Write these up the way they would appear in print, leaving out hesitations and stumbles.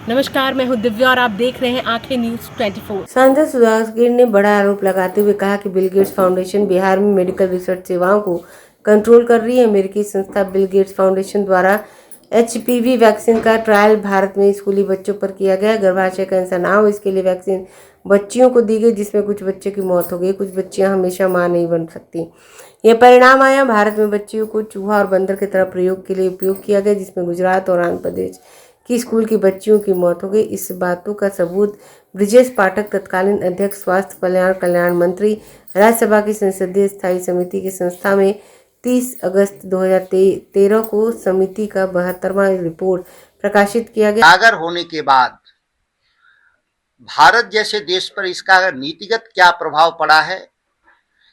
नमस्कार, मैं हूं दिव्या और आप देख रहे हैं आंखें न्यूज 24। सांसद सुधाकर ने बड़ा आरोप लगाते हुए कहा कि बिल गेट्स फाउंडेशन बिहार में मेडिकल रिसर्च सेवाओं को कंट्रोल कर रही है। अमेरिकी संस्था बिल गेट्स फाउंडेशन द्वारा HPV वैक्सीन का ट्रायल भारत में स्कूली बच्चों पर किया गया। गर्भाशय कैंसर ना हो इसके लिए वैक्सीन बच्चियों को दी गई, जिसमें कुछ बच्चों की मौत हो गई। कुछ बच्चियां हमेशा मां नहीं बन सकती। यह परिणाम आया। भारत में बच्चियों को चूहा और बंदर की तरह प्रयोग के लिए उपयोग किया गया, जिसमें गुजरात और आंध्र प्रदेश की स्कूल की बच्चियों की मौत हो गई। इस बातों का सबूत ब्रिजेश पाठक, तत्कालीन अध्यक्ष स्वास्थ्य कल्याण मंत्री, राज्यसभा की संसदीय स्थायी समिति की संस्था में 30 अगस्त 2013 को समिति का 72वां रिपोर्ट प्रकाशित किया गया। नागर होने के बाद भारत जैसे देश पर इसका नीतिगत क्या प्रभाव पड़ा है,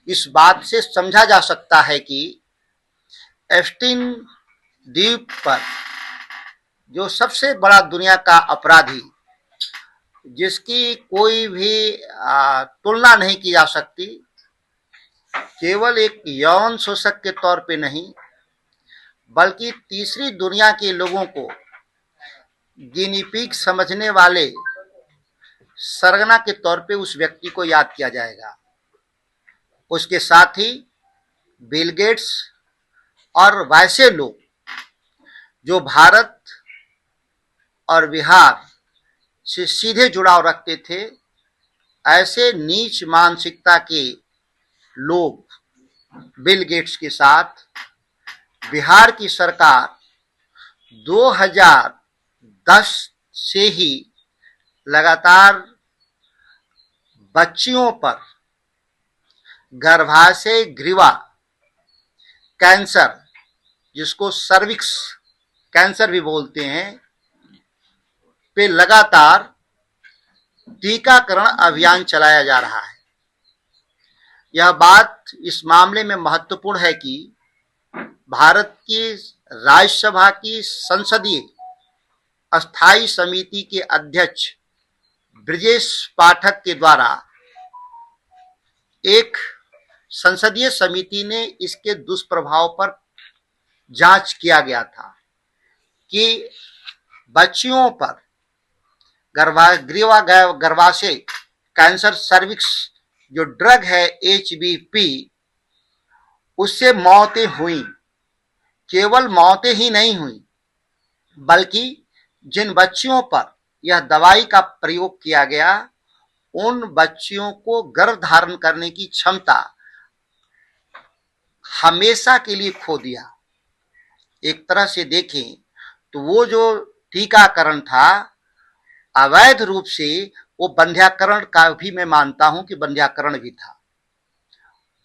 इस बात से समझा जा सकता है कि एप्स्टीन द्वीप पर जो सबसे बड़ा दुनिया का अपराधी, जिसकी कोई भी तुलना नहीं की जा सकती, केवल एक यौन शोषक के तौर पे नहीं बल्कि तीसरी दुनिया के लोगों को गिनी पिग समझने वाले सरगना के तौर पे उस व्यक्ति को याद किया जाएगा। उसके साथ ही बिल गेट्स और वैसे लोग जो भारत और बिहार से सीधे जुड़ाव रखते थे, ऐसे नीच मानसिकता के लोग बिल गेट्स के साथ बिहार की सरकार 2010 से ही लगातार बच्चियों पर गर्भाशय ग्रीवा कैंसर, जिसको सर्विक्स कैंसर भी बोलते हैं, पे लगातार टीकाकरण अभियान चलाया जा रहा है। यह बात इस मामले में महत्वपूर्ण है कि भारत की राज्यसभा की संसदीय स्थायी समिति के अध्यक्ष ब्रिजेश पाठक के द्वारा एक संसदीय समिति ने इसके दुष्प्रभाव पर जांच किया गया था कि बच्चियों पर गर्भाशय कैंसर सर्विक्स जो ड्रग है HBP, उससे मौतें हुई। केवल मौतें ही नहीं हुई बल्कि जिन बच्चियों पर यह दवाई का प्रयोग किया गया, उन बच्चियों को गर्भ धारण करने की क्षमता हमेशा के लिए खो दिया। एक तरह से देखें तो वो जो टीकाकरण था, अवैध रूप से वो बंध्याकरण का भी मैं मानता हूं कि बंध्याकरण भी था।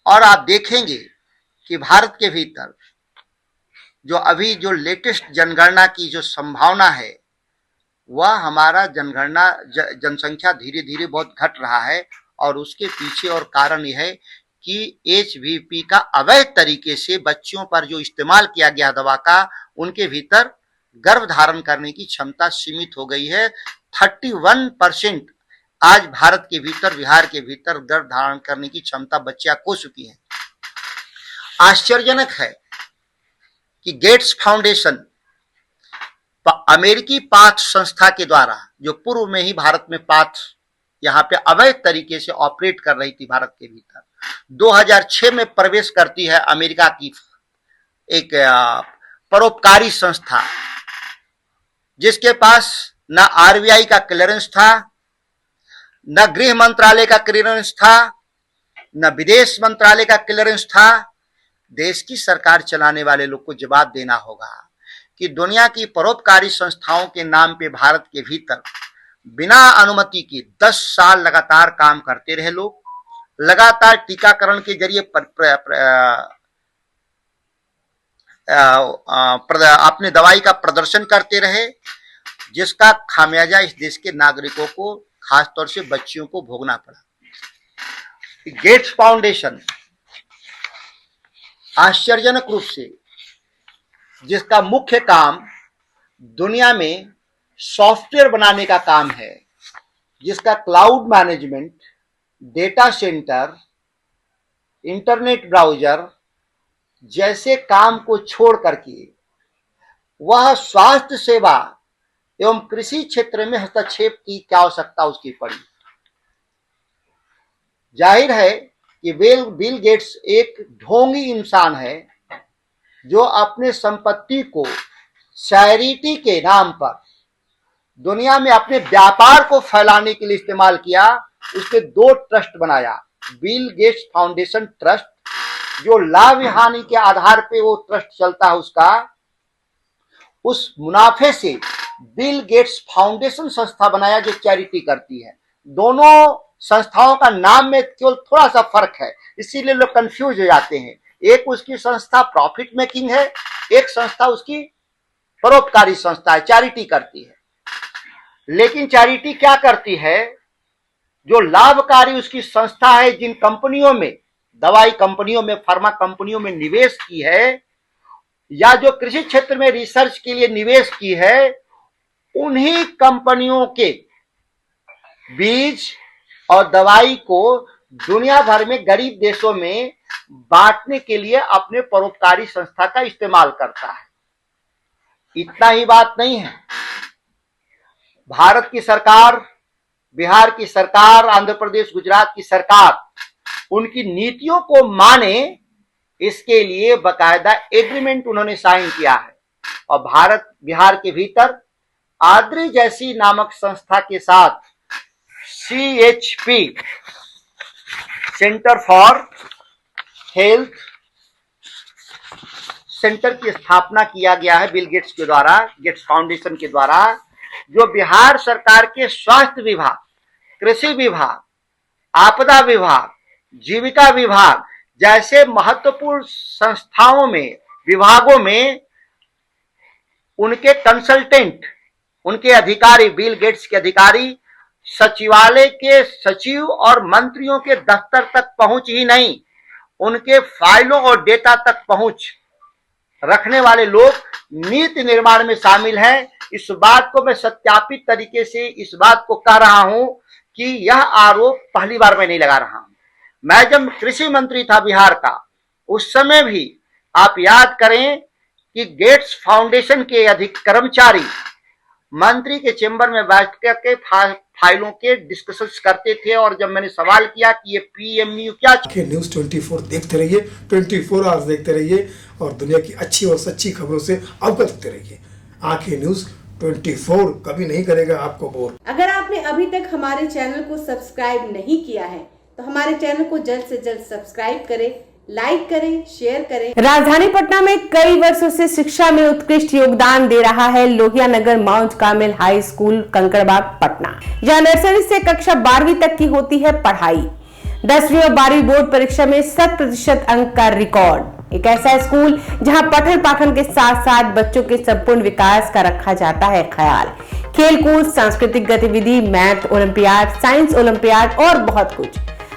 और आप देखेंगे कि भारत के भीतर जो अभी जो लेटेस्ट जनगणना की जो संभावना है, वह हमारा जनसंख्या धीरे धीरे बहुत घट रहा है। और उसके पीछे और कारण यह है कि HBP का अवैध तरीके से बच्चियों पर जो इस्तेमाल किया गया दवा का, उनके भीतर गर्भ धारण करने की क्षमता सीमित हो गई है। 31% आज भारत के भीतर, बिहार के भीतर गर्भ धारण करने की क्षमता बच्चियां खो चुकी हैं। आश्चर्यजनक है कि गेट्स फाउंडेशन अमेरिकी पाथ संस्था के द्वारा, जो पूर्व में ही भारत में पाथ यहाँ पे अवैध तरीके से ऑपरेट कर रही थी भारत के भीतर, 2006 में प्रवेश करती है अमेरिका की एक परोपकारी संस्था, जिसके पास न RBI का क्लियरेंस था, न गृह मंत्रालय का क्लियरेंस था, न विदेश मंत्रालय का क्लियरेंस था। देश की सरकार चलाने वाले लोग को जवाब देना होगा कि दुनिया की परोपकारी संस्थाओं के नाम पे भारत के भीतर बिना अनुमति के 10 साल लगातार काम करते रहे लोग, लगातार टीकाकरण के जरिए अपने दवाई का प्रदर्शन करते रहे, जिसका खामियाजा इस देश के नागरिकों को, खासतौर से बच्चियों को भोगना पड़ा। गेट्स फाउंडेशन आश्चर्यजनक रूप से, जिसका मुख्य काम दुनिया में सॉफ्टवेयर बनाने का काम है, जिसका cloud management, data centre, internet browser जैसे काम को छोड़ करके वह स्वास्थ्य सेवा एवं कृषि क्षेत्र में हस्तक्षेप की क्या आवश्यकता उसकी पड़ी। जाहिर है कि बिल गेट्स एक ढोंगी इंसान है जो अपने संपत्ति को चैरिटी के नाम पर दुनिया में अपने व्यापार को फैलाने के लिए इस्तेमाल किया। उसने 2 ट्रस्ट बनाया, बिल गेट्स फाउंडेशन ट्रस्ट, जो लाभ हानि के आधार पे वो ट्रस्ट चलता है, उसका उस मुनाफे से बिल गेट्स फाउंडेशन संस्था बनाया जो चैरिटी करती है। दोनों संस्थाओं का नाम में केवल थोड़ा सा फर्क है, इसीलिए लोग कंफ्यूज हो जाते हैं। एक उसकी संस्था प्रॉफिट मेकिंग है, एक संस्था उसकी परोपकारी संस्था है, चैरिटी करती है। लेकिन चैरिटी क्या करती है? जो लाभकारी उसकी संस्था है, जिन कंपनियों में, दवाई कंपनियों में, फार्मा कंपनियों में निवेश की है, या जो कृषि क्षेत्र में रिसर्च के लिए निवेश की है, उन्हीं कंपनियों के बीज और दवाई को दुनिया भर में गरीब देशों में बांटने के लिए अपने परोपकारी संस्था का इस्तेमाल करता है। इतना ही बात नहीं है, भारत की सरकार, बिहार की सरकार, आंध्र प्रदेश, गुजरात की सरकार उनकी नीतियों को माने, इसके लिए बकायदा एग्रीमेंट उन्होंने साइन किया है। और भारत बिहार के भीतर आद्री जैसी नामक संस्था के साथ CHP, centre for health centre की स्थापना किया गया है बिल गेट्स के द्वारा, गेट्स फाउंडेशन के द्वारा, जो बिहार सरकार के स्वास्थ्य विभाग, कृषि विभाग, आपदा विभाग, जीविका विभाग जैसे महत्वपूर्ण संस्थाओं में, विभागों में उनके कंसल्टेंट, उनके अधिकारी, बिल गेट्स के अधिकारी सचिवालय के सचिव और मंत्रियों के दफ्तर तक पहुंच ही नहीं, उनके फाइलों और डेटा तक पहुंच रखने वाले लोग नीति निर्माण में शामिल हैं। इस बात को मैं सत्यापित तरीके से इस बात को कह रहा हूं कि यह आरोप पहली बार मैं नहीं लगा रहा हूं। मैं जब कृषि मंत्री था बिहार का, उस समय भी आप याद करें कि गेट्स फाउंडेशन के अधिक कर्मचारी मंत्री के चेंबर में बैठ के फाइलों के डिस्कशंस करते थे। और जब मैंने सवाल किया कि ये PMU क्या, न्यूज़ 24 देखते रहिए, 24 आवर्स देखते रहिए और दुनिया की अच्छी और सच्ची खबरों से अवगत होते रहिए। आंखें न्यूज़ 24 कभी नहीं करेगा आपको बोर। अगर आपने अभी तक हमारे चैनल को सब्सक्राइब नहीं किया है तो हमारे चैनल को जल्द से जल्द सब्सक्राइब करें, लाइक करें, शेयर करें। राजधानी पटना में कई वर्षों से शिक्षा में उत्कृष्ट योगदान दे रहा है Lohia Nagar Mount Carmel high school Kankarbagh Patna. यह नर्सरी से कक्षा 12वीं तक की होती है पढ़ाई। 10वीं और 12वीं बोर्ड परीक्षा में 100% अंक का रिकॉर्ड। एक ऐसा स्कूल जहां पठन पाठन के साथ साथ बच्चों के संपूर्ण विकास का रखा जाता है ख्याल। खेलकूद, सांस्कृतिक गतिविधि, मैथ ओलंपियाड, साइंस ओलंपियाड और बहुत कुछ।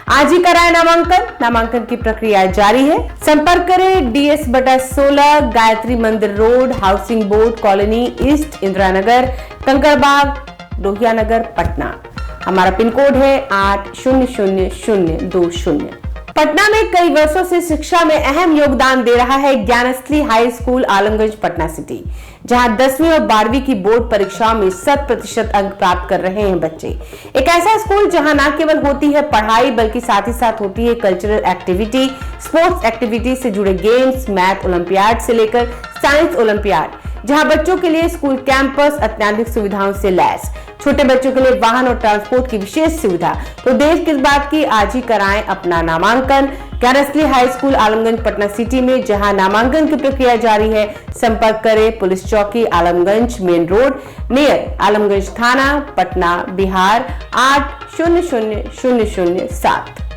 आज ही कराएं नामांकन। नामांकन की प्रक्रिया जारी है। संपर्क करें DS/16 Gayatri Mandir road, housing board colony east, Indira Nagar, Kankarbagh, Lohia Nagar, Patna. हमारा पिन कोड है 800020। पटना में कई वर्षों से शिक्षा में अहम योगदान दे रहा है Gyansthali high school Alamganj Patna city, जहां 10वीं और 12वीं की बोर्ड परीक्षाओं में 100% अंक प्राप्त कर रहे हैं बच्चे। एक ऐसा स्कूल जहां न केवल होती है पढ़ाई बल्कि साथ ही साथ होती है कल्चरल एक्टिविटी, स्पोर्ट्स एक्टिविटी से जुड़े गेम्स, मैथ ओलंपियाड से लेकर साइंस ओलंपियाड, जहां बच्चों के लिए स्कूल कैंपस अत्याधुनिक सुविधाओं से लैस, छोटे बच्चों के लिए वाहन और ट्रांसपोर्ट की विशेष सुविधा। तो देर किस बात की, आज ही कराएं अपना नामांकन Gyansthali high school Alamganj Patna city में, जहां नामांकन की प्रक्रिया जारी है। संपर्क करें पुलिस चौकी Alamganj main road near Alamganj थाना, पटना, बिहार 800007।